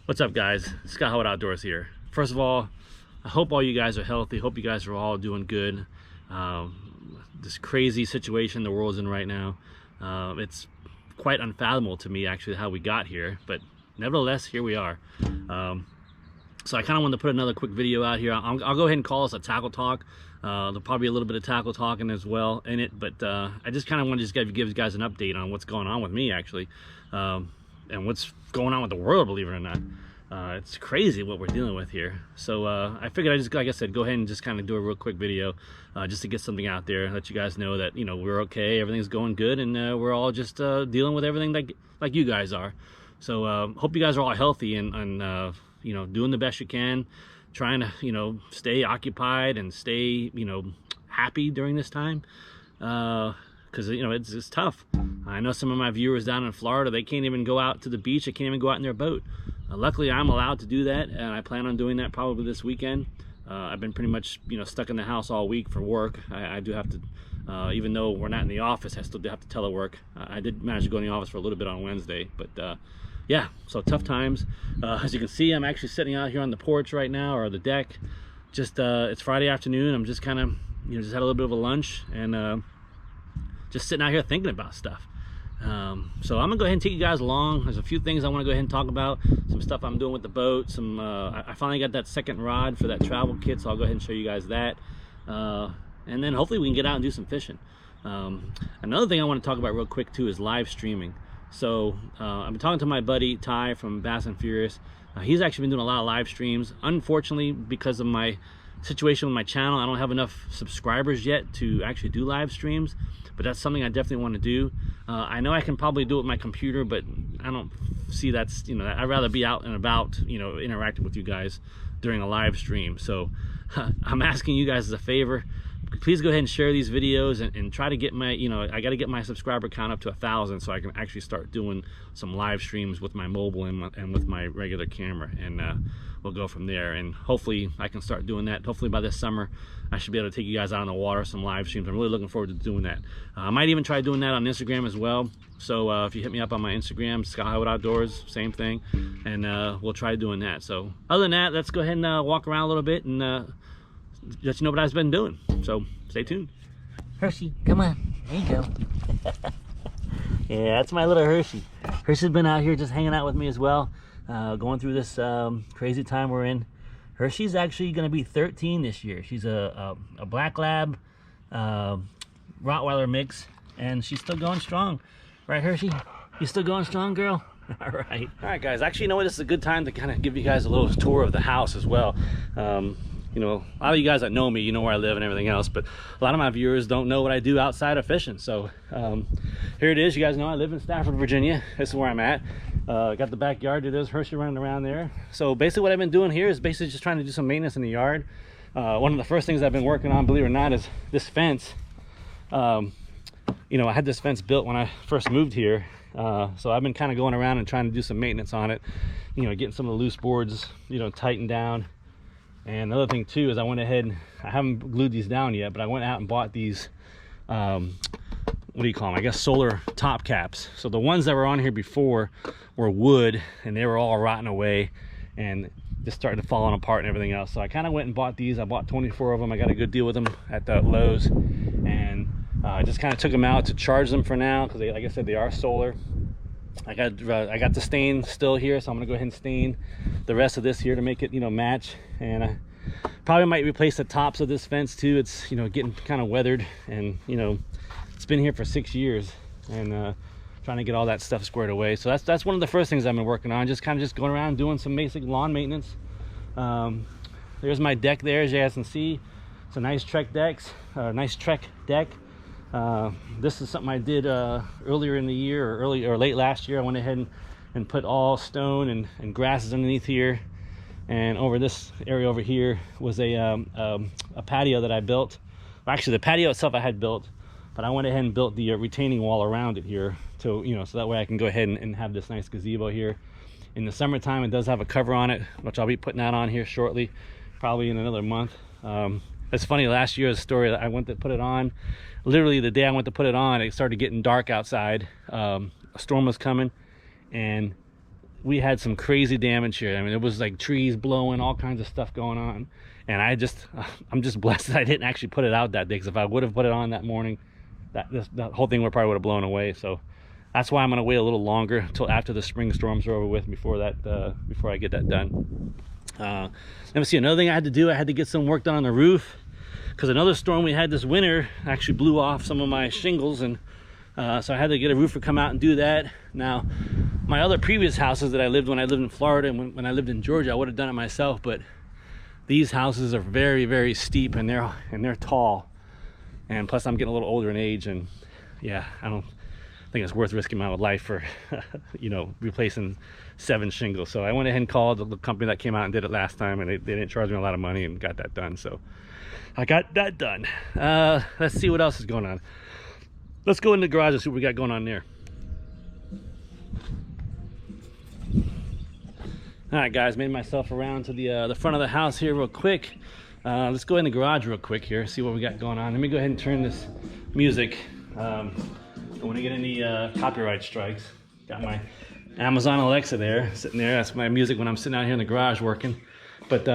What's up, guys? Scotthollywood Outdoors here. First of all, I hope all you guys are healthy. Hope you guys are all doing good. This crazy situation the world's in right now, it's quite unfathomable to me actually how we got here, but nevertheless here we are. So I kind of wanted to put another quick video out here. I'll go ahead and call this a tackle talk. There'll probably be a little bit of tackle talking as well in it, but I just kind of want to just give you guys an update on what's going on with me actually, and what's going on with the world, believe it or not. It's crazy what we're dealing with here. So I figured I just, like I said, go ahead and just kind of do a real quick video just to get something out there, let you guys know that, you know, we're okay, everything's going good, and we're all just dealing with everything like you guys are. So hope you guys are all healthy and you know, doing the best you can, trying to, you know, stay occupied and stay, you know, happy during this time, because you know it's tough. I know some of my viewers down in Florida, they can't even go out to the beach, they can't even go out in their boat. Luckily I'm allowed to do that, and I plan on doing that probably this weekend. I've been pretty much, you know, stuck in the house all week for work. I do have to, even though we're not in the office, I still do have to telework. I did manage to go in the office for a little bit on Wednesday, but yeah, so tough times. As you can see, I'm actually sitting out here on the porch right now, or the deck. Just it's Friday afternoon. I'm just kind of, you know, just had a little bit of a lunch and just sitting out here thinking about stuff. So I'm gonna go ahead and take you guys along. There's a few things I want to go ahead and talk about. Some stuff I'm doing with the boat. Some I finally got that second rod for that travel kit, so I'll go ahead and show you guys that. And then hopefully we can get out and do some fishing. Another thing I want to talk about real quick too is live streaming. So I've been talking to my buddy Ty from Bass and Furious. He's actually been doing a lot of live streams. Unfortunately, because of my situation with my channel, I don't have enough subscribers yet to actually do live streams, but that's something I definitely want to do. I know I can probably do it with my computer, but I don't see that's, you know, I'd rather be out and about, you know, interacting with you guys during a live stream. So I'm asking you guys as a favor, please go ahead and share these videos and try to get my, you know, I got to get my subscriber count up to 1,000 so I can actually start doing some live streams with my mobile and with my regular camera, and we'll go from there. And hopefully I can start doing that. Hopefully by this summer I should be able to take you guys out on the water, some live streams. I'm really looking forward to doing that. I might even try doing that on Instagram as well. So if you hit me up on my Instagram, Scotthollywood Outdoors, same thing, and we'll try doing that. So other than that, let's go ahead and walk around a little bit and let you know what I've been doing. So stay tuned. Hershey, come on. There you go. Yeah, that's my little Hershey. Hershey's been out here just hanging out with me as well, going through this crazy time we're in. Hershey's actually going to be 13 this year. She's a black lab Rottweiler mix, and she's still going strong. Right, Hershey? You still going strong, girl? All right, guys. Actually, you know what? This is a good time to kind of give you guys a little tour of the house as well. You know, a lot of you guys that know me, you know where I live and everything else, but a lot of my viewers don't know what I do outside of fishing. So here it is. You guys know I live in Stafford, Virginia. This is where I'm at. Got the backyard. There's Hershey running around there. So basically what I've been doing here is basically just trying to do some maintenance in the yard. One of the first things I've been working on, believe it or not, is this fence. You know, I had this fence built when I first moved here. So I've been kind of going around and trying to do some maintenance on it. You know, getting some of the loose boards, you know, tightened down. And another thing too is I went ahead and I haven't glued these down yet, but I went out and bought these what do you call them, I guess solar top caps. So the ones that were on here before were wood, and they were all rotting away and just started falling apart and everything else. So I kind of went and bought these. I bought 24 of them. I got a good deal with them at the Lowe's, and I just kind of took them out to charge them for now because, like I said, they are solar. I got the stain still here, so I'm gonna go ahead and stain the rest of this here to make it, you know, match. And I probably might replace the tops of this fence too. It's, you know, getting kind of weathered, and you know, it's been here for 6 years, and trying to get all that stuff squared away. So that's one of the first things I've been working on, just kind of just going around doing some basic lawn maintenance. There's my deck there, as you guys can see. It's a nice Trek deck. This is something I did earlier in the year, or late last year. I went ahead and put all stone and grasses underneath here, and over this area over here was a patio that I built. Well, actually the patio itself I had built, but I went ahead and built the retaining wall around it here to, you know, so that way I can go ahead and have this nice gazebo here. In the summertime it does have a cover on it, which I'll be putting that on here shortly, probably in another month. It's funny, last year's story that I went to put it on, literally the day I went to put it on, it started getting dark outside. A storm was coming, and we had some crazy damage here. I mean, it was like trees blowing, all kinds of stuff going on. And I'm just blessed that I didn't actually put it out that day, because if I would have put it on that morning, that whole thing probably would have blown away. So that's why I'm going to wait a little longer until after the spring storms are over with before I get that done. Let me see, another thing I had to do, I had to get some work done on the roof, because another storm we had this winter actually blew off some of my shingles, and so I had to get a roofer come out and do that. Now, my other previous houses that I lived when I lived in Florida and when I lived in Georgia, I would have done it myself, but these houses are very, very steep, and they're tall, and plus I'm getting a little older in age, and yeah, I don't think it's worth risking my life for you know, replacing 7 shingles. So I went ahead and called the company that came out and did it last time, and they didn't charge me a lot of money, and got that done. So I got that done. Let's see what else is going on. Let's go in the garage and see what we got going on there. All right, guys, made myself around to the front of the house here real quick. Let's go in the garage real quick here, see what we got going on. Let me go ahead and turn this music. I want to get any copyright strikes. Got my Amazon Alexa there, sitting there. That's my music when I'm sitting out here in the garage working. But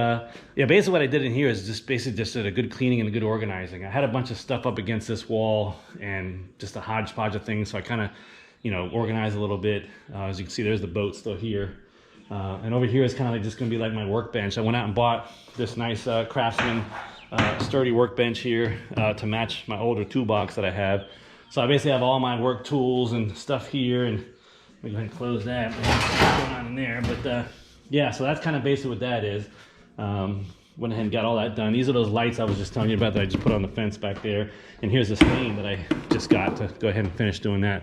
yeah, basically what I did in here is just did a good cleaning and a good organizing. I had a bunch of stuff up against this wall and just a hodgepodge of things, so I kind of, you know, organized a little bit. As you can see, there's the boat still here. And over here is kind of like just going to be like my workbench. I went out and bought this nice Craftsman sturdy workbench here to match my older toolbox that I have. So I basically have all my work tools and stuff here, and let me go ahead and close that. What's going on in there? But yeah, so that's kind of basically what that is. Went ahead and got all that done. These are those lights I was just telling you about that I just put on the fence back there. And here's the stain that I just got to go ahead and finish doing that.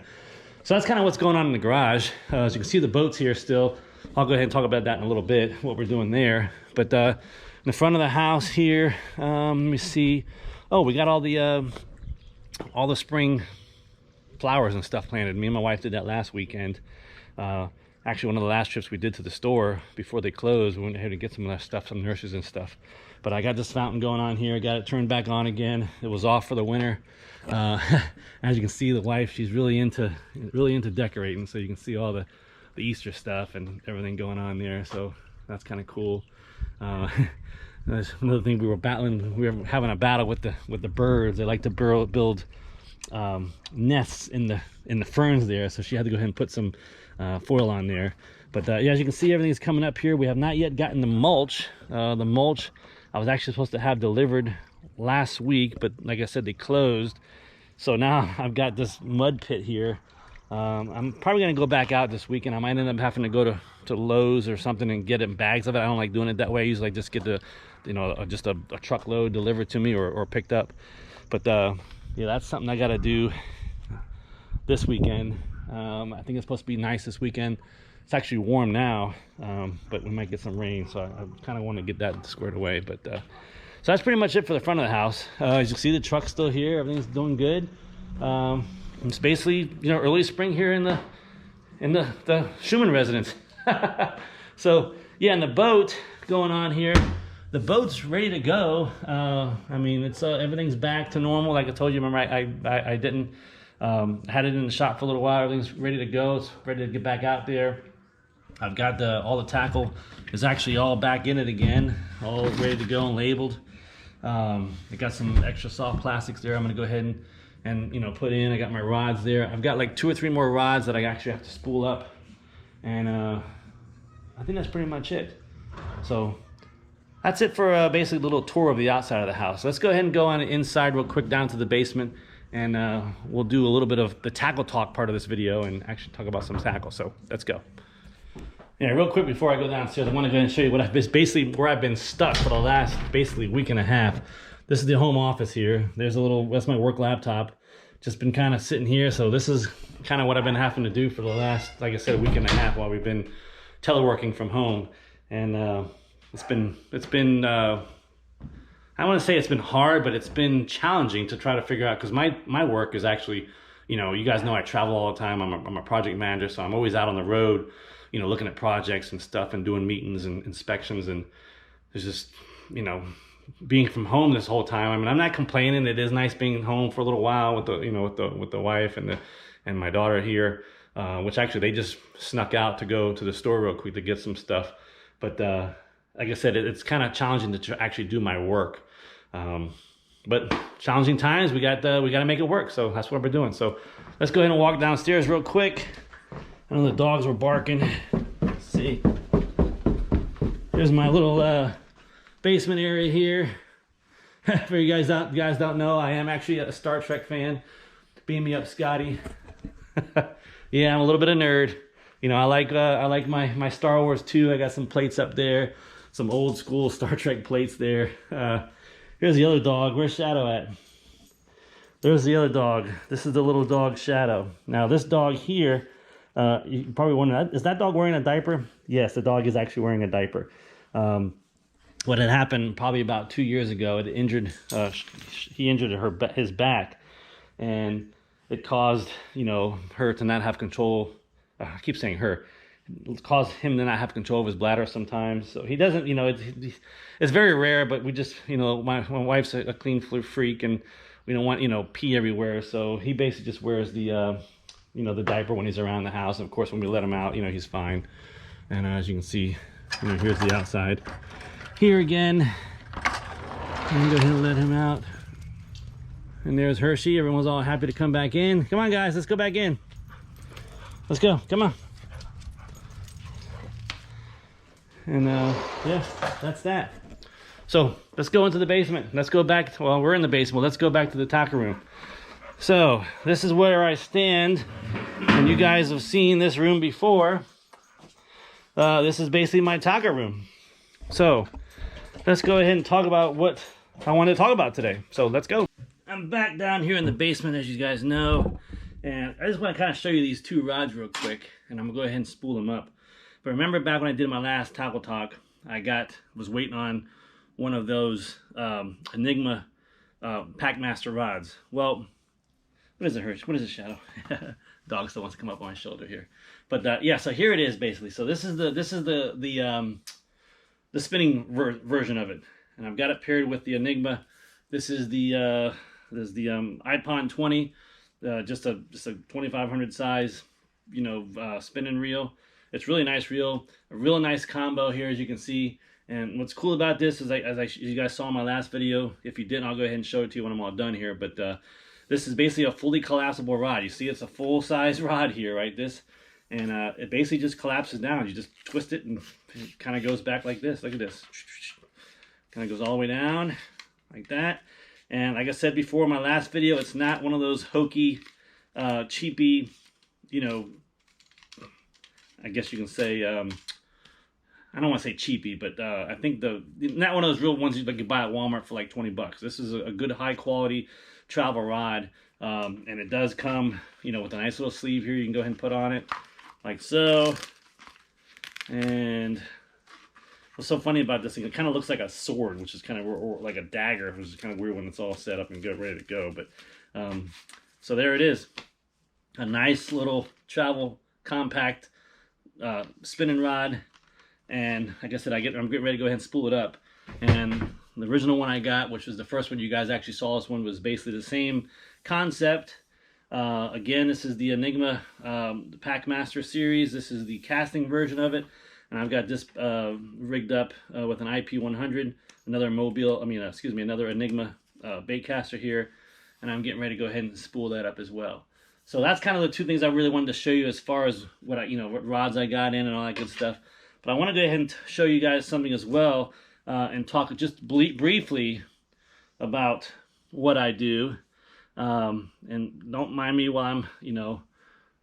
So that's kind of what's going on in the garage. As you can see, the boat's here still. I'll go ahead and talk about that in a little bit, what we're doing there. But in the front of the house here, let me see. Oh, we got all the spring flowers and stuff planted. Me and my wife did that last weekend. Actually, one of the last trips we did to the store before they closed, we went ahead and get some of that stuff, some nurses and stuff. But I got this fountain going on here, got it turned back on again. It was off for the winter. As you can see, the wife, she's really into decorating, so you can see all the Easter stuff and everything going on there. So that's kind of cool. That's another thing we were having a battle with the birds. They like to build nests in the ferns there, so she had to go ahead and put some foil on there. But yeah, as you can see, everything's coming up here. We have not yet gotten the mulch. The mulch I was actually supposed to have delivered last week, but like I said, they closed. So now I've got this mud pit here. I'm probably gonna go back out this weekend. I might end up having to go to Lowe's or something and get it in bags of it. I don't like doing it that way. I usually just get just a truckload delivered to me or picked up. But yeah, that's something I gotta do this weekend. I think it's supposed to be nice this weekend. It's actually warm now, but we might get some rain, so I kind of want to get that squared away. But so that's pretty much it for the front of the house. As you can see, the truck's still here. Everything's doing good. It's basically, you know, early spring here in the Schumann residence. So yeah, and the boat going on here. The boat's ready to go. I mean, it's everything's back to normal. Like I told you, remember I didn't had it in the shop for a little while. Everything's ready to go. It's ready to get back out there. I've got all the tackle is actually all back in it again, all ready to go and labeled. I got some extra soft plastics there. I'm gonna go ahead and you know, put in. I got my rods there. I've got like 2 or 3 more rods that I actually have to spool up, and I think that's pretty much it. So that's it for basically a little tour of the outside of the house. Let's go ahead and go on inside real quick down to the basement, and we'll do a little bit of the tackle talk part of this video and actually talk about some tackle. So let's go. Yeah, real quick before I go downstairs, I want to go and show you what where I've been stuck for the last basically week and a half. This is the home office here. That's my work laptop. Just been kind of sitting here. So this is kind of what I've been having to do for the last, like I said, week and a half while we've been teleworking from home. And it's been I want to say it's been hard, but it's been challenging to try to figure out, because my work is actually, you know, you guys know I travel all the time. I'm a project manager, so I'm always out on the road, you know, looking at projects and stuff and doing meetings and inspections. And there's just, you know, being from home this whole time. I mean, I'm not complaining. It is nice being home for a little while with the, you know, with the wife and my daughter here. which actually they just snuck out to go to the store real quick to get some stuff. But like I said, it's kind of challenging to actually do my work. But challenging times, we got to make it work. So that's what we're doing. So let's go ahead and walk downstairs real quick. I know the dogs were barking. Let's see. Here's my little basement area here. For you guys don't know, I am actually a Star Trek fan. Beam me up, Scotty. Yeah, I'm a little bit of a nerd. You know, I like my Star Wars too. I got some plates up there, some old school Star Trek plates there. Here's the other dog. Where's Shadow at? There's the other dog. This is the little dog Shadow. Now this dog here, you probably wonder, is that dog wearing a diaper? Yes, the dog is actually wearing a diaper. What had happened probably about 2 years ago, it injured, he injured his back, and it caused, you know, her to not have control. I keep saying her. It caused him to not have control of his bladder sometimes. So he doesn't, you know, it's very rare, but we just, you know, my wife's a clean freak, and we don't want, you know, pee everywhere. So he basically just wears the, you know, the diaper when he's around the house. And of course, when we let him out, you know, he's fine. And as you can see, you know, here's the outside. Here again, I'm go ahead and let him out. And there's Hershey. Everyone's all happy to come back in. Come on, guys, let's go back in. Let's go. Come on. And yeah, that's that. So let's go into the basement. Let's go back. Well, we're in the basement. Let's go back to the taco room. So this is where I stand. And you guys have seen this room before. This is basically my taco room. So let's go ahead and talk about what I want to talk about today. So let's go. I'm back down here in the basement, as you guys know. And I just want to kind of show you these two rods real quick. And I'm going to go ahead and spool them up. But remember back when I did my last tackle talk, I was waiting on one of those Enigma Packmaster rods. Well, what is it, Hirsch? What is it, Shadow? Dog still wants to come up on my shoulder here. But yeah, so here it is basically. So this is the spinning version of it, and I've got it paired with the Enigma. This is the iPod 20, just a 2500 size, you know, spinning reel. It's really nice reel, a real nice combo here, as you can see. And what's cool about this is, as you guys saw in my last video, if you didn't, I'll go ahead and show it to you when I'm all done here. But this is basically a fully collapsible rod. You see, it's a full-size rod here, right? And it basically just collapses down. You just twist it, and it kind of goes back like this. Look at this. Kind of goes all the way down like that. And like I said before in my last video, it's not one of those hokey, cheapy, you know, I guess you can say, I don't want to say cheapy, but I think not one of those real ones you buy at Walmart for like 20 bucks. This is a good high quality travel rod, and it does come, you know, with a nice little sleeve here you can go ahead and put on it, like so. And what's so funny about this thing, it kind of looks like a sword, which is kind of, or like a dagger, which is kind of weird when it's all set up and ready to go. But so there it is, a nice little travel compact spinning rod. And like I said, I'm getting ready to go ahead and spool it up. And the original one I got, which was the first one you guys actually saw, this one was basically the same concept. Again, this is the Enigma the Packmaster series. This is the casting version of it. And I've got this rigged up with an IP100, another another Enigma baitcaster here. And I'm getting ready to go ahead and spool that up as well. So that's kind of the two things I really wanted to show you as far as what what rods I got in and all that good stuff. But I want to go ahead and show you guys something as well, and talk just briefly about what I do. And don't mind me while I'm,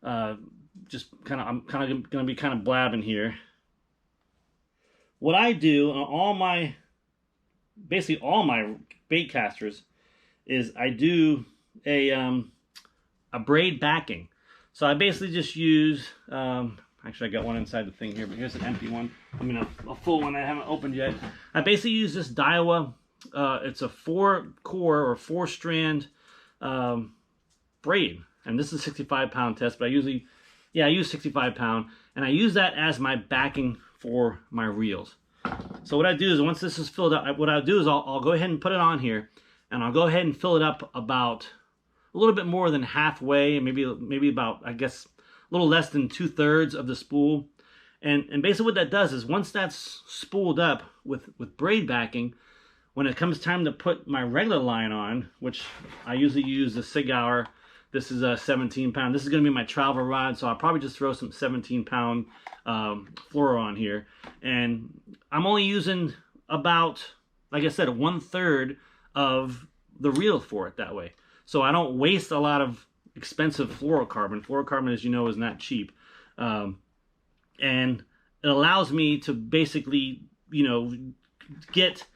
I'm kind of going to be kind of blabbing here. What I do on basically all my bait casters is I do a braid backing. So I basically just use, actually I got one inside the thing here, but here's an empty one. A full one I haven't opened yet. I basically use this Daiwa, it's a 4-core or 4-strand braid. And this is a 65-pound test, but I use 65-pound. And I use that as my backing for my reels. So what I do is, once this is filled up, what I'll do is I'll go ahead and put it on here, and I'll go ahead and fill it up about a little bit more than halfway, maybe about, I guess, a little less than 2/3 of the spool. And basically what that does is once that's spooled up with braid backing, when it comes time to put my regular line on, which I usually use the Sig Hour, this is a 17-pound. This is going to be my travel rod, so I'll probably just throw some 17-pound fluoro on here. And I'm only using about, like I said, 1/3 of the reel for it that way. So I don't waste a lot of expensive fluorocarbon. Fluorocarbon, as you know, is not cheap. And it allows me to basically, you know, get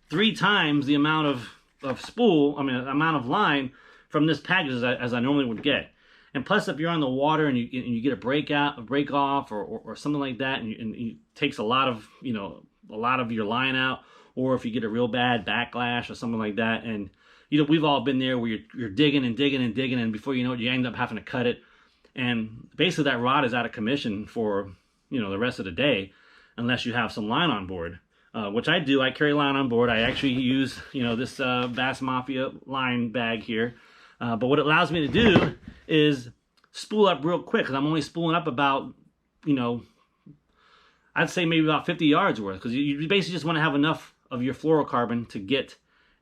3 times the amount of spool, amount of line from this package as I normally would get. And plus, if you're on the water and you get a break off or something like that, and it takes a lot of your line out, or if you get a real bad backlash or something like that, and you know, we've all been there where you're digging and digging and digging, and before you know it, you end up having to cut it, and basically that rod is out of commission for, you know, the rest of the day unless you have some line on board. Which I do. I carry line on board. I actually use, you know, this Bass Mafia line bag here. But what it allows me to do is spool up real quick, because I'm only spooling up about, you know, I'd say maybe about 50 yards worth, because you basically just want to have enough of your fluorocarbon to get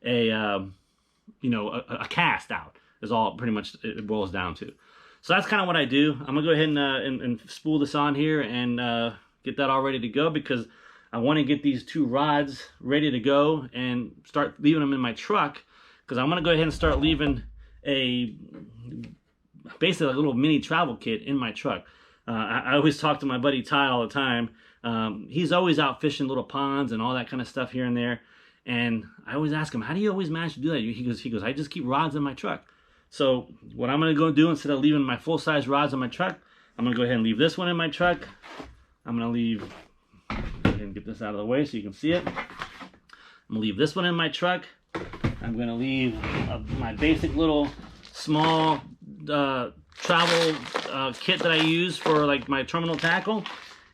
a cast out, is all pretty much it boils down to. So that's kind of what I do. I'm going to go ahead and spool this on here and get that all ready to go, because I want to get these 2 rods ready to go and start leaving them in my truck, because I'm going to go ahead and start leaving basically a little mini travel kit in my truck. I always talk to my buddy Ty all the time. He's always out fishing little ponds and all that kind of stuff here and there. And I always ask him, how do you always manage to do that? He goes, I just keep rods in my truck. So what I'm going to go do, instead of leaving my full-size rods in my truck, I'm going to go ahead and leave this one in my truck. I'm going to leave... and get this out of the way so you can see it. I'm gonna leave this one in my truck. I'm gonna leave my basic little small travel kit that I use for like my terminal tackle,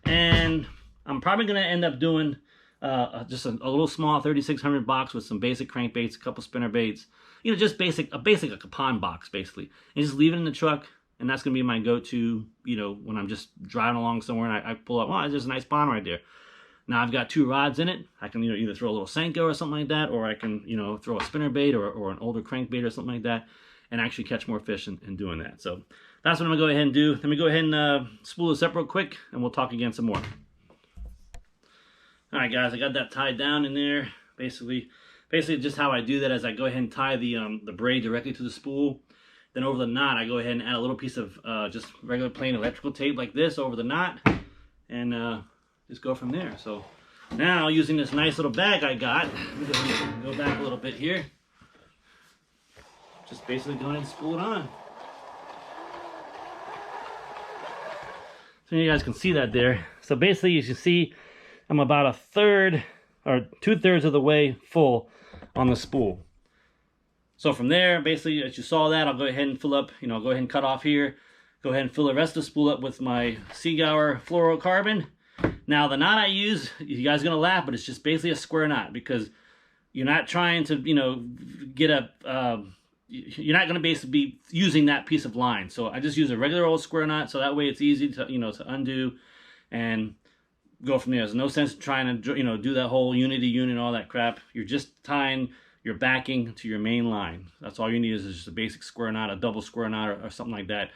and I'm probably gonna end up doing just a little small 3600 box with some basic crankbaits, a couple spinner baits, you know, just a basic like a pond box basically, and just leave it in the truck. And that's gonna be my go-to, you know, when I'm just driving along somewhere and I pull up, oh, there's a nice pond right there. Now I've got 2 rods in it. I can, you know, either throw a little Senko or something like that, or I can, you know, throw a spinner bait or an older crankbait or something like that, and actually catch more fish in doing that. So that's what I'm gonna go ahead and do. Let me go ahead and spool this up real quick, and we'll talk again some more. All right, guys, I got that tied down in there. Basically just how I do that is I go ahead and tie the braid directly to the spool. Then over the knot, I go ahead and add a little piece of just regular plain electrical tape like this over the knot, and just go from there. So now, using this nice little bag I got, go back a little bit here. Just basically go ahead and spool it on. So you guys can see that there. So basically, as you see, I'm about 1/3 or 2/3 of the way full on the spool. So from there, basically, as you saw that, I'll go ahead and fill up, you know, go ahead and cut off here. Go ahead and fill the rest of the spool up with my Sig Hour fluorocarbon. Now, the knot I use, you guys are going to laugh, but it's just basically a square knot, because you're not trying to, you know, get you're not going to basically be using that piece of line. So I just use a regular old square knot, so that way it's easy to, you know, to undo and go from there. There's no sense trying to, you know, do that whole unity unit and all that crap. You're just tying your backing to your main line. That's all you need is just a basic square knot, a double square knot, or something like that.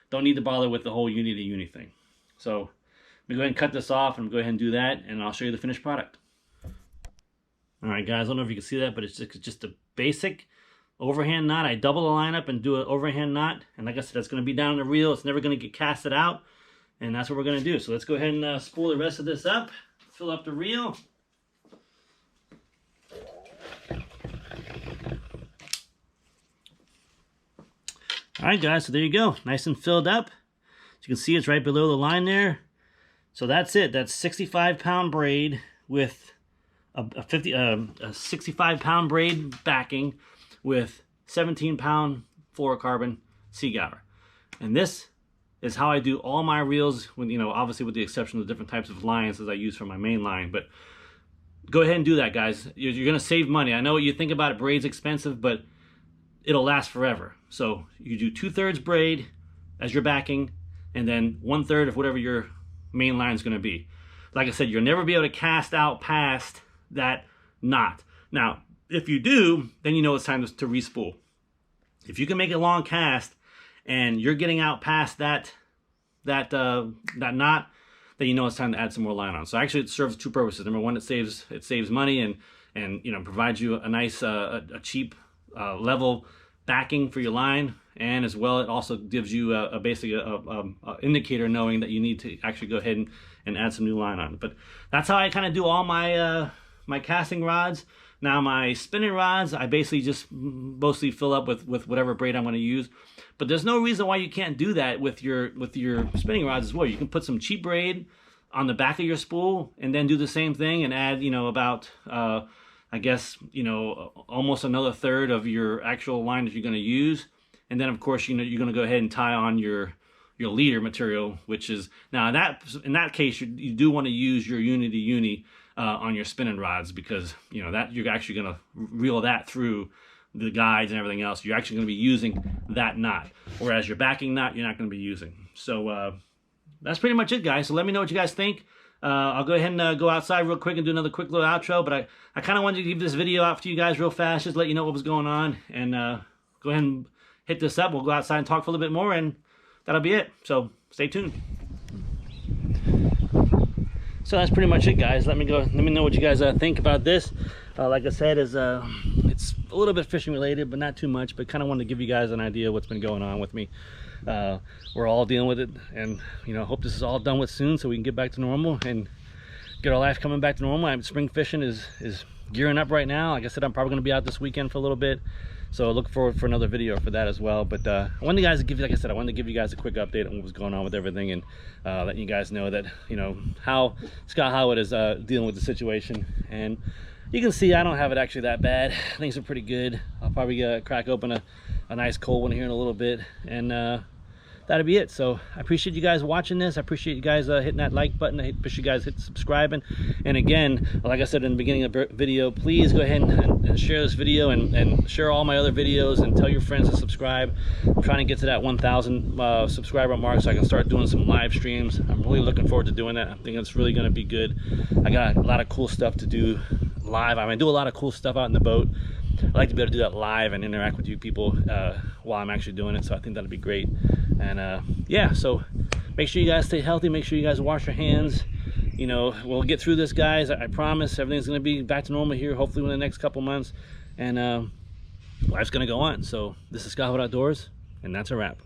Don't need to bother with the whole unity thing. So let me go ahead and cut this off and go ahead and do that, and I'll show you the finished product. All right, guys, I don't know if you can see that, but it's just a basic overhand knot. I double the line up and do an overhand knot, and like I said, it's going to be down the reel. It's never going to get casted out, and that's what we're going to do. So let's go ahead and spool the rest of this up, fill up the reel. All right, guys, so there you go, nice and filled up. As you can see, it's right below the line there. So that's it. That's 65-pound braid with a 65-pound braid backing with 17-pound fluorocarbon Sig Hour. And this is how I do all my reels, when, you know, obviously with the exception of the different types of lines as I use for my main line. But go ahead and do that, guys. You're going to save money. I know what you think about it, braid's expensive, but it'll last forever. So you do 2/3 braid as your backing, and then 1/3 of whatever your main line is going to be. Like I said, you'll never be able to cast out past that knot. Now, if you do, then you know it's time to respool. If you can make a long cast and you're getting out past that knot, then you know it's time to add some more line on. So actually, it serves two purposes. Number one, it saves money and you know, provides you a nice a cheap level backing for your line, and as well, it also gives you a indicator knowing that you need to actually go ahead and add some new line on. But that's how I kind of do all my my casting rods. Now my spinning rods, I basically just mostly fill up with whatever braid I'm going to use. But there's no reason why you can't do that with your spinning rods as well. You can put some cheap braid on the back of your spool and then do the same thing and add, you know, about I guess, you know, almost another 1/3 of your actual line that you're going to use. And then of course, you know, you're going to go ahead and tie on your leader material, which is now in that case you do want to use your uni on your spinning rods, because you know that you're actually going to reel that through the guides and everything else. You're actually going to be using that knot, whereas your backing knot you're not going to be using. So that's pretty much it, guys. So let me know what you guys think. I'll go ahead and go outside real quick and do another quick little outro, but I kind of wanted to give this video out for you guys real fast, just let you know what was going on, and go ahead and hit this up. We'll go outside and talk for a little bit more, and that'll be it. So stay tuned. So that's pretty much it, guys. Let me know what you guys think about this. Like I said, it's a little bit fishing related, but not too much, but kind of wanted to give you guys an idea of what's been going on with me. We're all dealing with it, and you know, hope this is all done with soon so we can get back to normal and get our life coming back to normal. Spring fishing is gearing up right now. Like I said, I'm probably going to be out this weekend for a little bit, so look forward for another video for that as well. But I wanted to give you guys a quick update on what was going on with everything, and letting you guys know that, you know, how Scotthollywood is dealing with the situation. And you can see I don't have it actually that bad. Things are pretty good. I'll probably crack open a nice cold one here in a little bit, and that'll be it. So I appreciate you guys watching this. I appreciate you guys hitting that like button. I appreciate you guys hitting subscribing. And again, like I said in the beginning of the video, please go ahead and share this video and share all my other videos and tell your friends to subscribe. I'm trying to get to that 1,000 subscriber mark so I can start doing some live streams. I'm really looking forward to doing that. I think it's really going to be good. I got a lot of cool stuff to do live. I do a lot of cool stuff out in the boat. I like to be able to do that live and interact with you people while I'm actually doing it, so I think that'll be great. And yeah, so make sure you guys stay healthy, make sure you guys wash your hands. You know, we'll get through this, guys. I promise everything's going to be back to normal here, hopefully within the next couple months, and life's going to go on. So this is Scotthollywood Outdoors, and that's a wrap.